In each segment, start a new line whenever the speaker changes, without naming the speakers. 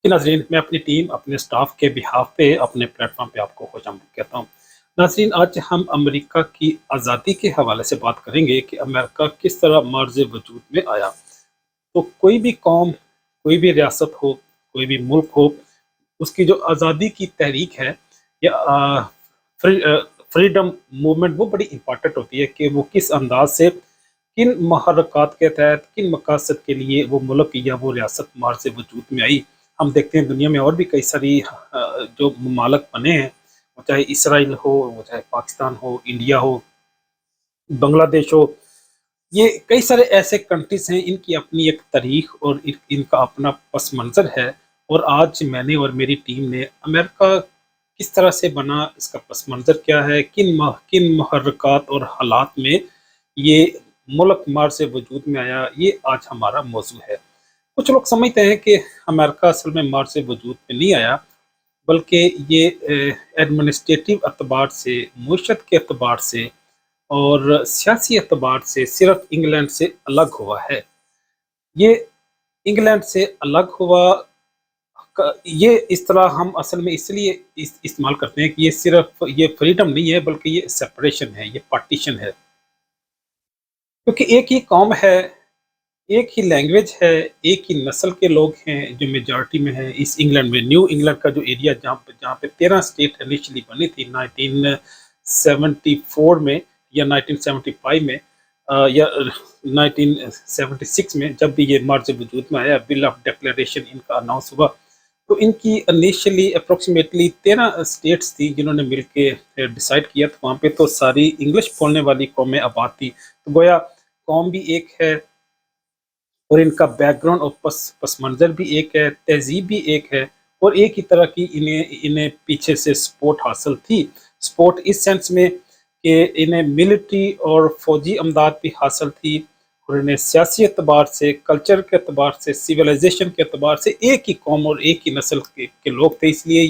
جی ناظرین، میں اپنی ٹیم اپنے سٹاف کے بہاف پہ اپنے پلیٹ فارم پہ آپ کو خوش آمدید کہتا ہوں۔ ناظرین، آج ہم امریکہ کی آزادی کے حوالے سے بات کریں گے کہ امریکہ کس طرح مرز وجود میں آیا۔ تو کوئی بھی قوم، کوئی بھی ریاست ہو، کوئی بھی ملک ہو، اس کی جو آزادی کی تحریک ہے یا فریڈم موومنٹ، وہ بڑی امپارٹنٹ ہوتی ہے کہ وہ کس انداز سے، کن محرکات کے تحت، کن مقاصد کے لیے وہ ملک یا وہ ریاست مرز وجود میں آئی۔ ہم دیکھتے ہیں دنیا میں اور بھی کئی ساری جو ممالک بنے ہیں، وہ چاہے اسرائیل ہو، وہ چاہے پاکستان ہو، انڈیا ہو، بنگلہ دیش ہو، یہ کئی سارے ایسے کنٹریز ہیں، ان کی اپنی ایک تاریخ اور ان کا اپنا پس منظر ہے۔ اور آج میں نے اور میری ٹیم نے امریکہ کس طرح سے بنا، اس کا پس منظر کیا ہے، کن محرکات اور حالات میں یہ ملک مرز وجود میں آیا، یہ آج ہمارا موضوع ہے۔ کچھ لوگ سمجھتے ہیں کہ امریکہ اصل میں مرز وجود میں نہیں آیا، بلکہ یہ ایڈمنسٹریٹو اعتبار سے، معیشت کے اعتبار سے اور سیاسی اعتبار سے صرف انگلینڈ سے الگ ہوا ہے۔ یہ انگلینڈ سے الگ ہوا، یہ اصطلاح ہم اصل میں اس لیے استعمال کرتے ہیں کہ یہ صرف یہ فریڈم نہیں ہے، بلکہ یہ سپریشن ہے، یہ پارٹیشن ہے، کیونکہ ایک ہی قوم ہے، ایک ہی لینگویج ہے، ایک ہی نسل کے لوگ ہیں جو میجارٹی میں ہیں اس انگلینڈ میں۔ نیو انگلینڈ کا جو ایریا جہاں پہ 13 اسٹیٹ انیشلی بنی تھی 1974 میں یا 1975 میں یا 1976 میں، جب بھی یہ مرز وجود میں آیا، بل آف ڈکلیریشن ان کا اناؤنس ہوا، تو ان کی انیشلی اپروکسیمیٹلی 13 اسٹیٹس تھی جنہوں نے مل کے ڈیسائیڈ کیا تھا۔ وہاں پہ تو ساری انگلش بولنے والی قومیں آباد تھی، تو گویا قوم بھی ایک ہے اور ان کا بیک گراؤنڈ اور پس منظر بھی ایک ہے، تہذیب بھی ایک ہے، اور ایک ہی طرح کی انہیں پیچھے سے سپورٹ حاصل تھی۔ سپورٹ اس سینس میں کہ انہیں ملٹری اور فوجی امداد بھی حاصل تھی، اور انہیں سیاسی اعتبار سے، کلچر کے اعتبار سے، سویلائزیشن کے اعتبار سے ایک ہی قوم اور ایک ہی نسل کے لوگ تھے۔ اس لیے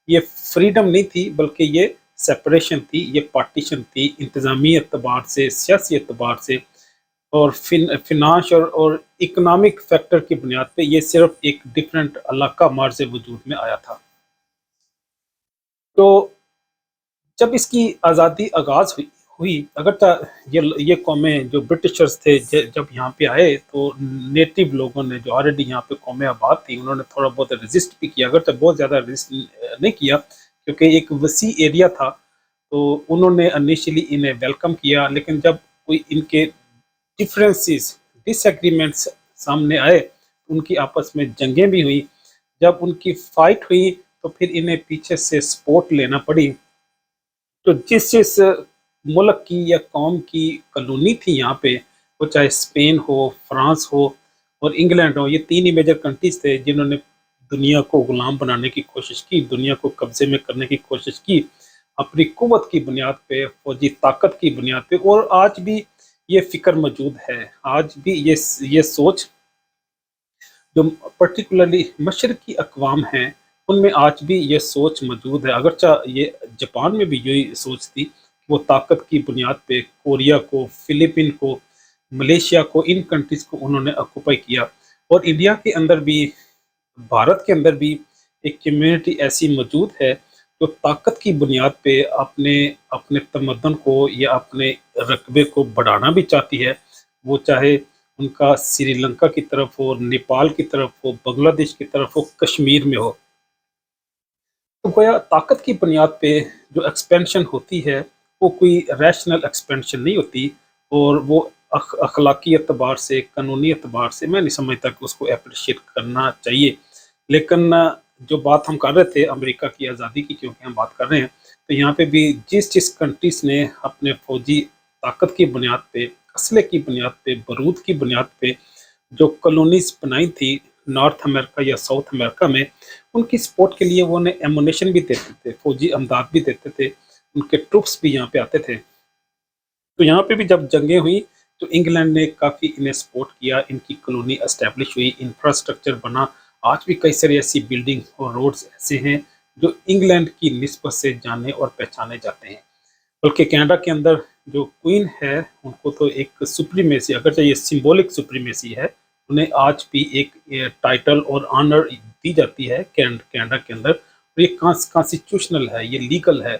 یہ فریڈم نہیں تھی، بلکہ یہ سپریشن تھی، یہ پارٹیشن تھی، انتظامی اعتبار سے، سیاسی اعتبار سے اور فنانس اور اکنامک فیکٹر کی بنیاد پہ یہ صرف ایک ڈفرینٹ علاقہ مرز وجود میں آیا تھا۔ تو جب اس کی آزادی آغاز ہوئی، اگرچہ یہ قومیں جو برٹشرز تھے جب یہاں پہ آئے، تو نیٹو لوگوں نے جو آلریڈی یہاں پہ قومیں آباد تھیں، انہوں نے تھوڑا بہت ریزسٹ بھی کیا، اگرچہ بہت زیادہ ریزسٹ نہیں کیا، کیونکہ ایک وسیع ایریا تھا، تو انہوں نے انیشلی انہیں ویلکم کیا۔ لیکن جب کوئی ان کے ڈفرینسز، ڈس ایگریمنٹس سامنے آئے، ان کی آپس میں جنگیں بھی ہوئی، جب ان کی فائٹ ہوئی تو پھر انہیں پیچھے سے سپورٹ لینا پڑی۔ تو جس ملک کی یا قوم کی کالونی تھی یہاں پہ، وہ چاہے اسپین ہو، فرانس ہو اور انگلینڈ ہو، یہ تین ہی میجر کنٹریز تھے جنہوں نے دنیا کو غلام بنانے کی کوشش کی، دنیا کو قبضے میں کرنے کی کوشش کی، اپنی قوت کی بنیاد پہ، فوجی طاقت کی بنیاد پہ۔ اور آج بھی یہ فکر موجود ہے، آج بھی یہ سوچ جو پرٹیکولرلی مشرقی اقوام ہیں، ان میں آج بھی یہ سوچ موجود ہے۔ اگرچہ یہ جاپان میں بھی یہی سوچ تھی کہ وہ طاقت کی بنیاد پہ کوریا کو، فلپین کو، ملیشیا کو، ان کنٹریز کو انہوں نے آکوپائی کیا۔ اور انڈیا کے اندر بھی، بھارت کے اندر بھی ایک کمیونٹی ایسی موجود ہے جو طاقت کی بنیاد پہ اپنے تمدن کو یا اپنے رقبے کو بڑھانا بھی چاہتی ہے، وہ چاہے ان کا سری لنکا کی طرف ہو، نیپال کی طرف ہو، بنگلہ دیش کی طرف ہو، کشمیر میں ہو۔ تو گویا طاقت کی بنیاد پہ جو ایکسپینشن ہوتی ہے، وہ کوئی ریشنل ایکسپینشن نہیں ہوتی، اور وہ اخلاقی اعتبار سے، قانونی اعتبار سے میں نہیں سمجھتا کہ اس کو اپریشیٹ کرنا چاہیے۔ لیکن جو بات ہم کر رہے تھے امریکہ کی آزادی کی، کیونکہ ہم بات کر رہے ہیں، تو یہاں پہ بھی جس کنٹریز نے اپنے فوجی طاقت کی بنیاد پہ، اسلحے کی بنیاد پہ، بارود کی بنیاد پہ جو کالونیز بنائی تھی نارتھ امریکہ یا ساؤتھ امریکہ میں، ان کی سپورٹ کے لیے وہ انہیں ایمونیشن بھی دیتے تھے، فوجی امداد بھی دیتے تھے، ان کے ٹروپس بھی یہاں پہ آتے تھے۔ تو یہاں پہ بھی جب جنگیں ہوئی تو انگلینڈ نے کافی انہیں سپورٹ کیا، ان کی کالونی اسٹیبلش ہوئی، انفراسٹرکچر بنا۔ آج بھی کئی ساری ایسی بلڈنگ اور روڈز ایسے ہیں جو انگلینڈ کی نسبت سے جانے اور پہچانے جاتے ہیں۔ بلکہ کینیڈا کے اندر جو کوئین ہے، ان کو تو ایک سپریمیسی، اگرچہ یہ سمبولک سپریمیسی ہے، انہیں آج بھی ایک ٹائٹل اور آنر دی جاتی ہے کینیڈا کے اندر، اور یہ کانسٹیٹیوشنل ہے، یہ لیگل ہے.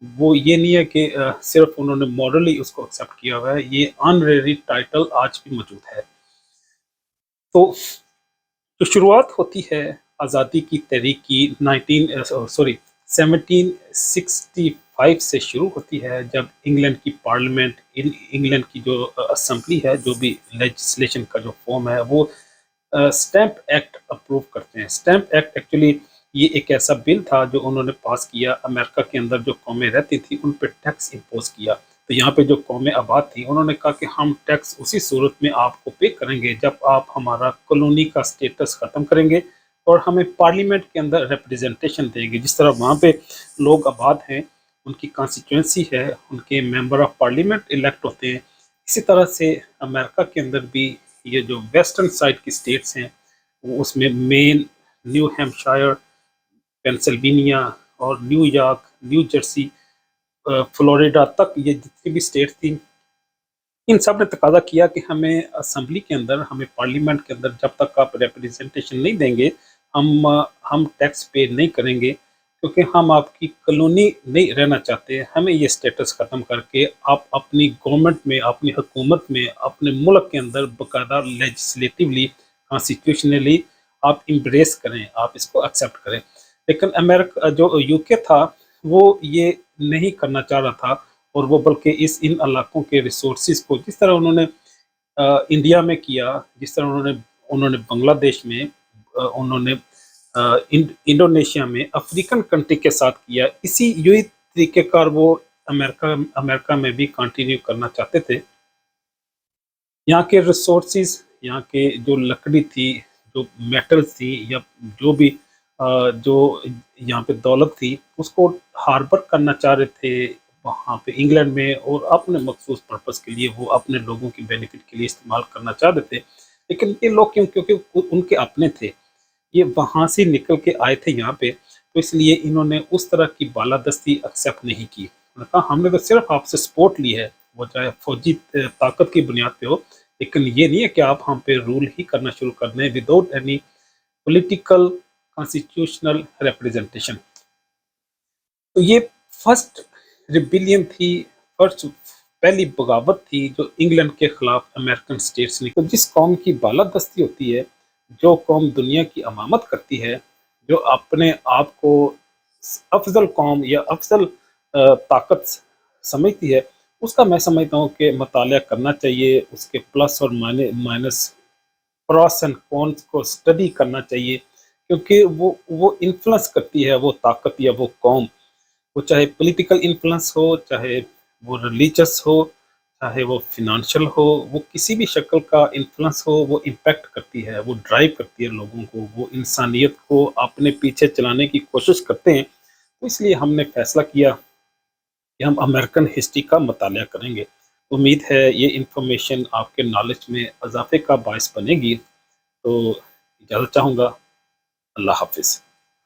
وہ یہ نہیں ہے کہ صرف انہوں نے مورلی اس کو ایکسیپٹ کیا ہوا ہے، یہ آنریری ٹائٹل آج بھی موجود ہے. تو جو شروعات ہوتی ہے آزادی کی تحریک کی 1765 سے شروع ہوتی ہے، جب انگلینڈ کی پارلیمنٹ، انگلینڈ کی جو اسمبلی ہے، جو بھی لیجسلیشن کا جو فارم ہے، وہ اسٹیمپ ایکٹ اپروو کرتے ہیں. اسٹیمپ ایکٹ ایکچولی یہ ایک ایسا بل تھا جو انہوں نے پاس کیا. امریکہ کے اندر جو قومیں رہتی تھی ان پہ ٹیکس امپوز کیا. تو یہاں پہ جو قومیں آباد تھیں انہوں نے کہا کہ ہم ٹیکس اسی صورت میں آپ کو پے کریں گے جب آپ ہمارا کالونی کا سٹیٹس ختم کریں گے اور ہمیں پارلیمنٹ کے اندر ریپرزنٹیشن دیں گے. جس طرح وہاں پہ لوگ آباد ہیں، ان کی کانسٹیٹوئنسی ہے، ان کے ممبر آف پارلیمنٹ الیکٹ ہوتے ہیں، اسی طرح سے امریکہ کے اندر بھی یہ جو ویسٹرن سائڈ کی اسٹیٹس ہیں، وہ اس میں مین، نیو ہیمپشائر، پینسلوینیا اور new York, new Jersey, Florida تک، یہ جتنی بھی اسٹیٹ تھیں، ان سب نے تقاضا کیا کہ ہمیں اسمبلی کے اندر، ہمیں پارلیمنٹ کے اندر جب تک آپ ریپرزنٹیشن نہیں دیں گے، ہم ٹیکس پے نہیں کریں گے، کیونکہ ہم آپ کی کالونی نہیں رہنا چاہتے. ہمیں یہ سٹیٹس ختم کر کے آپ اپنی گورنمنٹ میں، اپنی حکومت میں، اپنے ملک کے اندر باقاعدہ لیجسلیٹیولی، کانسٹیٹیوشنلی آپ امبریس کریں، آپ اس کو ایکسیپٹ کریں. لیکن امریکہ جو یو کے تھا وہ یہ نہیں کرنا چاہ رہا تھا، اور وہ بلکہ ان علاقوں کے ریسورسز کو، جس طرح انہوں نے انڈیا میں کیا، جس طرح انہوں نے بنگلہ دیش میں، انہوں نے انڈونیشیا میں، افریقن کنٹری کے ساتھ کیا، یہی طریقہ کار وہ امریکہ میں بھی کنٹینیو کرنا چاہتے تھے. یہاں کے ریسورسز، یہاں کے جو لکڑی تھی، جو میٹلز تھی، یا جو بھی جو یہاں پہ دولت تھی، اس کو ہاربر کرنا چاہ رہے تھے وہاں پہ انگلینڈ میں، اور اپنے مخصوص پرپس کے لیے، وہ اپنے لوگوں کی بینیفٹ کے لیے استعمال کرنا چاہ رہے تھے. لیکن یہ لوگ کیونکہ ان کے اپنے تھے، یہ وہاں سے نکل کے آئے تھے یہاں پہ، تو اس لیے انہوں نے اس طرح کی بالادستی ایکسیپٹ نہیں کی. انہوں نے کہا ہم نے تو صرف آپ سے سپورٹ لی ہے، وہ چاہے فوجی طاقت کی بنیاد پہ ہو، لیکن یہ نہیں ہے کہ آپ ہم پہ رول ہی کرنا شروع کر دیں without any political constitutional representation. تو یہ فرسٹ ریبیلین تھی، فرسٹ پہلی بغاوت تھی جو انگلینڈ کے خلاف امریکن اسٹیٹس نے. تو جس قوم کی بالادستی ہوتی ہے، جو قوم دنیا کی امامت کرتی ہے، جو اپنے آپ کو افضل قوم یا افضل طاقت سمجھتی ہے، اس کا میں سمجھتا ہوں کہ مطالعہ کرنا چاہیے، اس کے پلس اور مائنس، پراس اینڈ کونس کو اسٹڈی کرنا چاہیے، کیونکہ وہ انفلوئنس کرتی ہے، وہ طاقت یا وہ قوم، وہ چاہے پولیٹیکل انفلوئنس ہو، چاہے وہ ریلیجس ہو، چاہے وہ فنانشل ہو، وہ کسی بھی شکل کا انفلوئنس ہو، وہ امپیکٹ کرتی ہے، وہ ڈرائیو کرتی ہے لوگوں کو، وہ انسانیت کو اپنے پیچھے چلانے کی کوشش کرتے ہیں. تو اس لیے ہم نے فیصلہ کیا کہ ہم امریکن ہسٹری کا مطالعہ کریں گے. امید ہے یہ انفارمیشن آپ کے نالج میں اضافے کا باعث بنے گی. تو اجازت چاہوں گا. اللہ حافظ.